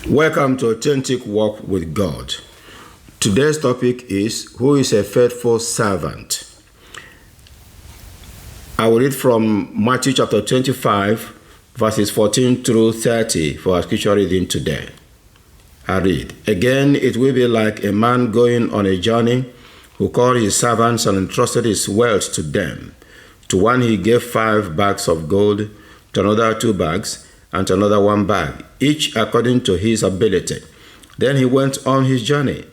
Welcome to Authentic Walk with God. Today's topic is, who is a faithful servant? I will read from Matthew chapter 25, verses 14 through 30 for our scripture reading today. I read, "Again, it will be like a man going on a journey who called his servants and entrusted his wealth to them. To one he gave 5 bags of gold, to another 2 bags, and to another 1 bag, each according to his ability. Then he went on his journey.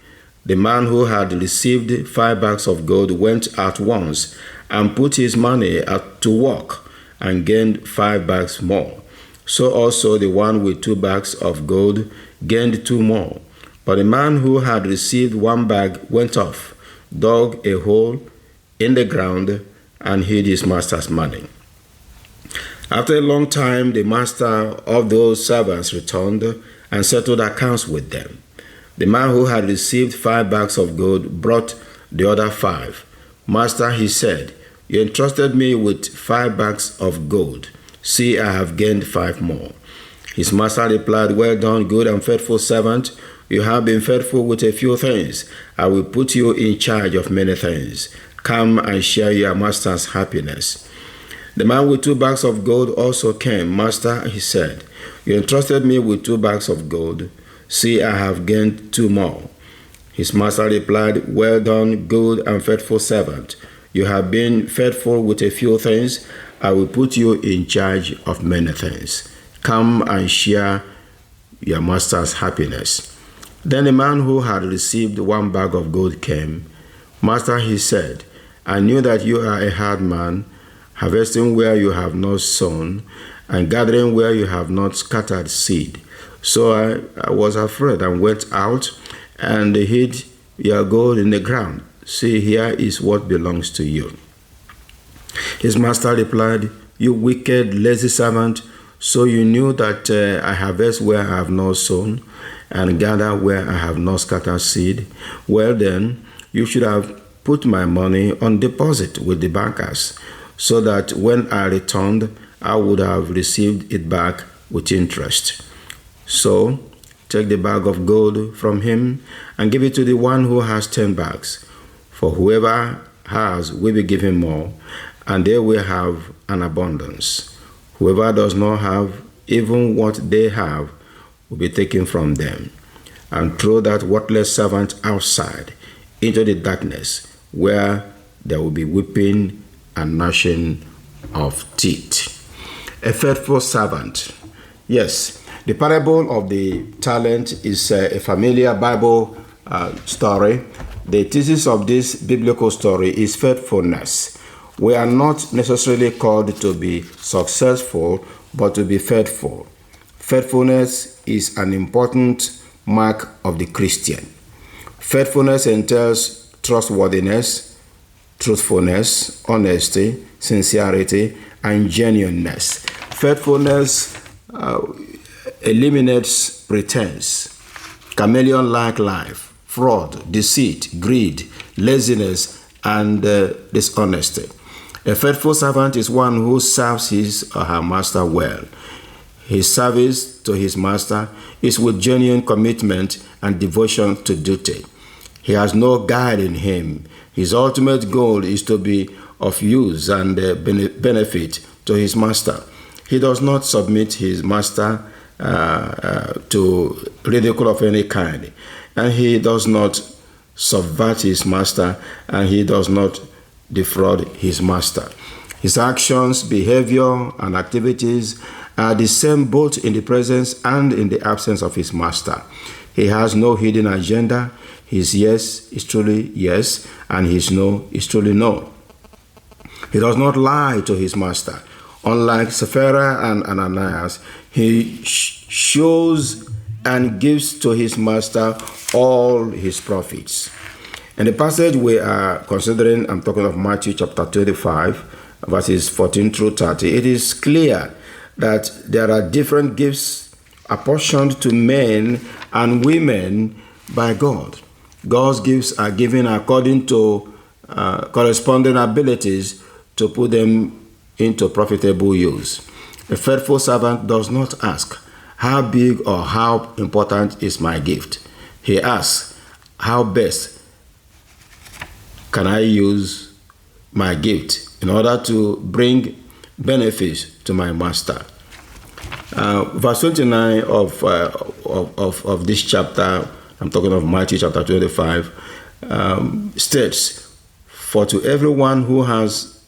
The man who had received 5 bags of gold went at once and put his money to work and gained 5 bags more. So also the one with 2 bags of gold gained 2 more. But the man who had received 1 bag went off, dug a hole in the ground, and hid his master's money. After a long time, the master of those servants returned and settled accounts with them. The man who had received 5 bags of gold brought the other 5. 'Master,' he said, 'you entrusted me with 5 bags of gold. See, I have gained 5 more.' His master replied, 'Well done, good and faithful servant. You have been faithful with a few things. I will put you in charge of many things. Come and share your master's happiness.' The man with 2 bags of gold also came. 'Master,' he said, 'you entrusted me with 2 bags of gold. See, I have gained 2 more.' His master replied, 'Well done, good and faithful servant. You have been faithful with a few things. I will put you in charge of many things. Come and share your master's happiness.' Then the man who had received 1 bag of gold came. 'Master,' he said, 'I knew that you are a hard man, harvesting where you have not sown, and gathering where you have not scattered seed. So I was afraid and went out and hid your gold in the ground. See, here is what belongs to you.' His master replied, 'You wicked, lazy servant, so you knew that I harvest where I have not sown, and gather where I have not scattered seed. Well then, you should have put my money on deposit with the bankers, so that when I returned, I would have received it back with interest. So take the bag of gold from him and give it to the one who has 10 bags. For whoever has will be given more, and they will have an abundance. Whoever does not have, even what they have will be taken from them. And throw that worthless servant outside into the darkness, where there will be weeping and gnashing of teeth.'" A faithful servant. Yes, the parable of the talent is a familiar Bible story. The thesis of this biblical story is faithfulness. We are not necessarily called to be successful, but to be faithful. Faithfulness is an important mark of the Christian. Faithfulness entails trustworthiness, truthfulness, honesty, sincerity, and genuineness. Faithfulness eliminates pretense, chameleon-like life, fraud, deceit, greed, laziness, and dishonesty. A faithful servant is one who serves his or her master well. His service to his master is with genuine commitment and devotion to duty. He has no guide in him. His ultimate goal is to be of use and benefit to his master. He does not submit his master to ridicule of any kind, and he does not subvert his master, and he does not defraud his master. His actions, behavior, and activities are the same both in the presence and in the absence of his master. He has no hidden agenda. His yes is truly yes, and his no is truly no. He does not lie to his master. Unlike Sapphira and Ananias, he shows and gives to his master all his profits. In the passage we are considering, I'm talking of Matthew chapter 25, verses 14 through 30, it is clear that there are different gifts apportioned to men and women by God. God's gifts are given according to corresponding abilities to put them into profitable use. A faithful servant does not ask, how big or how important is my gift? He asks, how best can I use my gift in order to bring benefits to my master? Verse 29 of this chapter, I'm talking of Matthew chapter 25, states, "For to everyone who has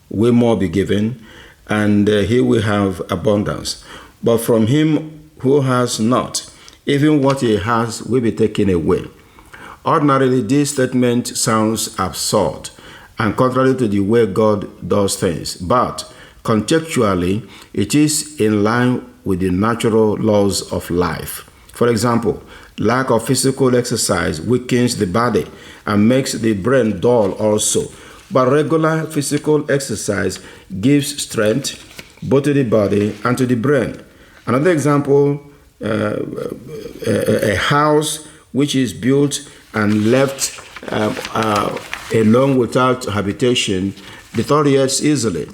will more be given, and he will have abundance. But from him who has not, even what he has will be taken away." Ordinarily, this statement sounds absurd and contrary to the way God does things, but contextually, it is in line with the natural laws of life. For example, lack of physical exercise weakens the body and makes the brain dull also. But regular physical exercise gives strength both to the body and to the brain. Another example, a house which is built and left alone without habitation deteriorates easily,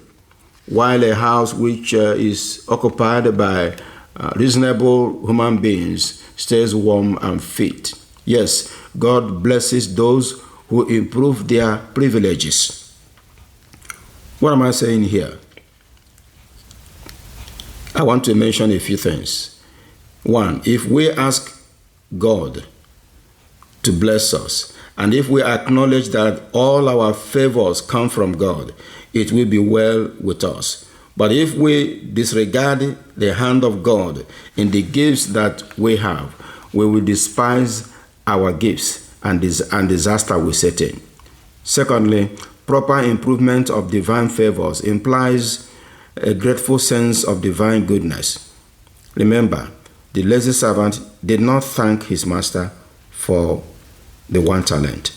while a house which is occupied by reasonable human beings stays warm and fit. Yes, God blesses those who improve their privileges. What am I saying here? I want to mention a few things. One, if we ask God to bless us, and if we acknowledge that all our favors come from God, it will be well with us. But if we disregard the hand of God in the gifts that we have, we will despise our gifts, and disaster will set in. Secondly, proper improvement of divine favors implies a grateful sense of divine goodness. Remember, the lazy servant did not thank his master for the 1 talent.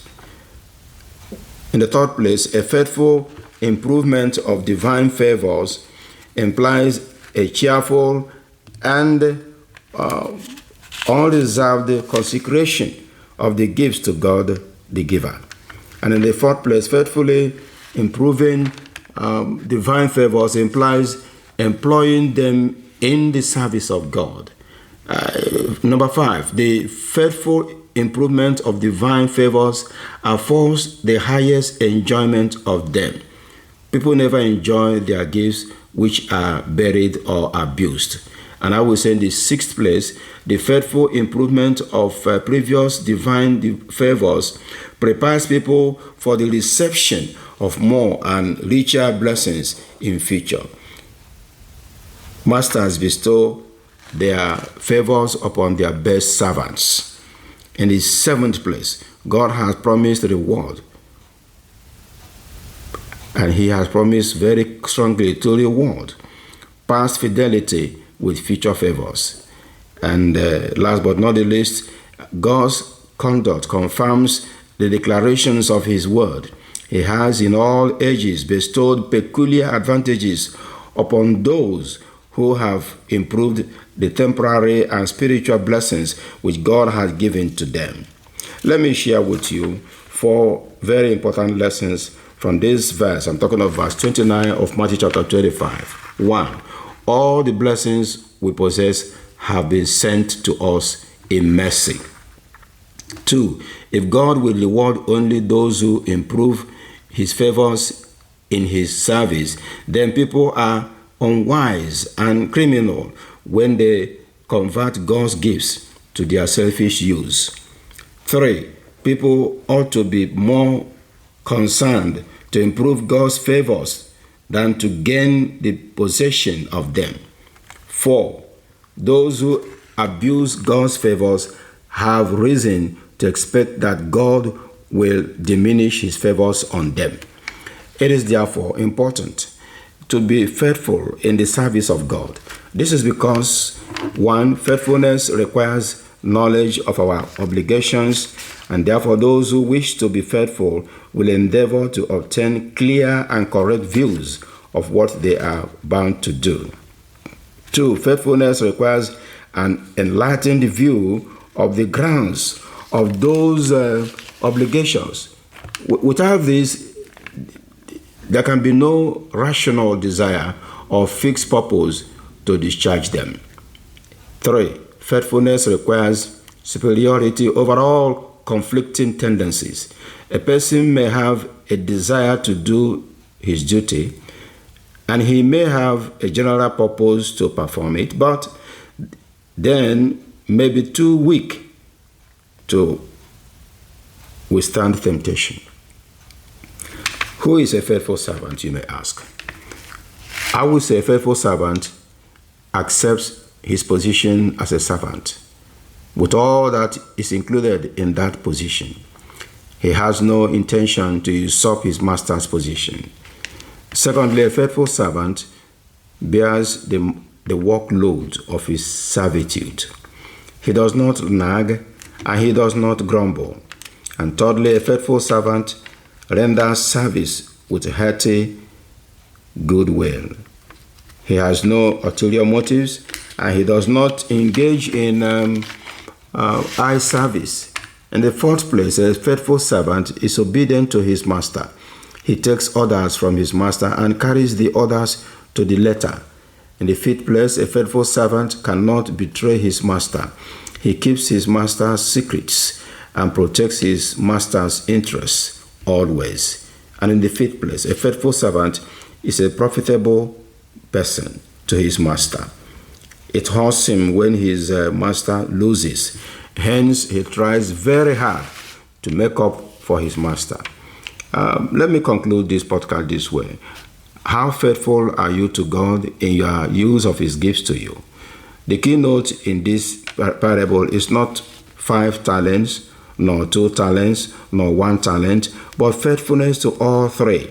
In the third place, a faithful improvement of divine favors implies a cheerful and unreserved consecration of the gifts to God, the giver. And in the fourth place, faithfully improving divine favors implies employing them in the service of God. Number 5, the faithful improvement of divine favors affords the highest enjoyment of them. People never enjoy their gifts which are buried or abused. And I will say in the 6th place, the faithful improvement of previous divine favors prepares people for the reception of more and richer blessings in future. Masters bestow their favors upon their best servants. In the 7th place, God has promised reward. And he has promised very strongly to reward past fidelity with future favors. And last but not the least, God's conduct confirms the declarations of his word. He has in all ages bestowed peculiar advantages upon those who have improved the temporary and spiritual blessings which God has given to them. Let me share with you 4 very important lessons from this verse. I'm talking of verse 29 of Matthew chapter 25. 1. All the blessings we possess have been sent to us in mercy. 2. If God will reward only those who improve his favors in his service, then people are unwise and criminal when they convert God's gifts to their selfish use. 3. People ought to be more concerned to improve God's favors than to gain the possession of them. 4. Those who abuse God's favors have reason to expect that God will diminish his favors on them. It is therefore important to be faithful in the service of God. This is because 1. Faithfulness requires knowledge of our obligations, and therefore those who wish to be faithful will endeavor to obtain clear and correct views of what they are bound to do. 2. Faithfulness requires an enlightened view of the grounds of those obligations. Without this, there can be no rational desire or fixed purpose to discharge them. 3. Faithfulness requires superiority over all conflicting tendencies. A person may have a desire to do his duty, and he may have a general purpose to perform it, but then may be too weak to withstand temptation. Who is a faithful servant, you may ask? I would say a faithful servant accepts his position as a servant with all that is included in that position. He has no intention to usurp his master's position. Secondly, a faithful servant bears the workload of his servitude. He does not nag and he does not grumble. And thirdly, a faithful servant renders service with hearty goodwill. He has no ulterior motives and he does not engage in eye service. In the fourth place, a faithful servant is obedient to his master. He takes orders from his master and carries the orders to the letter. In the fifth place, a faithful servant cannot betray his master. He keeps his master's secrets and protects his master's interests always. And in the fifth place, a faithful servant is a profitable person to his master. It hurts him when his master loses. Hence, he tries very hard to make up for his master. Let me conclude this podcast this way. How faithful are you to God in your use of his gifts to you? The keynote in this parable is not 5 talents, nor 2 talents, nor 1 talent, but faithfulness to all 3.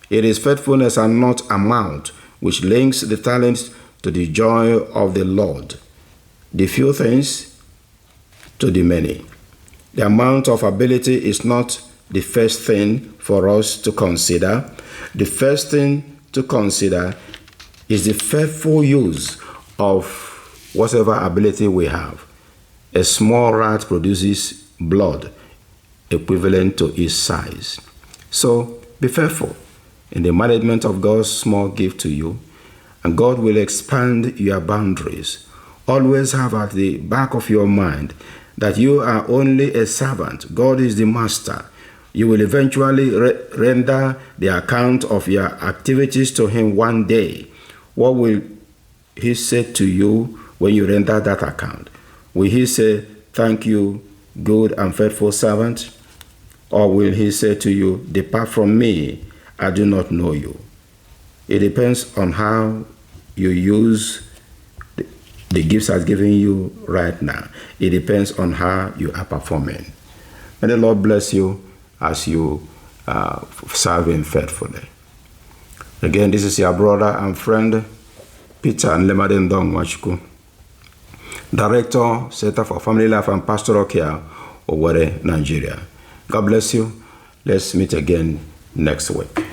It is faithfulness and not amount which links the talents to the joy of the Lord, the few things to the many. The amount of ability is not the first thing for us to consider. The first thing to consider is the faithful use of whatever ability we have. A small rat produces blood equivalent to its size. So be faithful in the management of God's small gift to you, and God will expand your boundaries. Always have at the back of your mind that you are only a servant. God is the master. You will eventually render the account of your activities to him one day. What will he say to you when you render that account? Will he say, "Thank you, good and faithful servant"? Or will he say to you, "Depart from me, I do not know you"? It depends on how you use the gifts I've given you right now. It depends on how you are performing. May the Lord bless you as you serve him faithfully. Again, this is your brother and friend, Peter Nlemadendong Nwachukwu, Director, Center for Family Life and Pastoral Care, Owerri, Nigeria. God bless you. Let's meet again next week.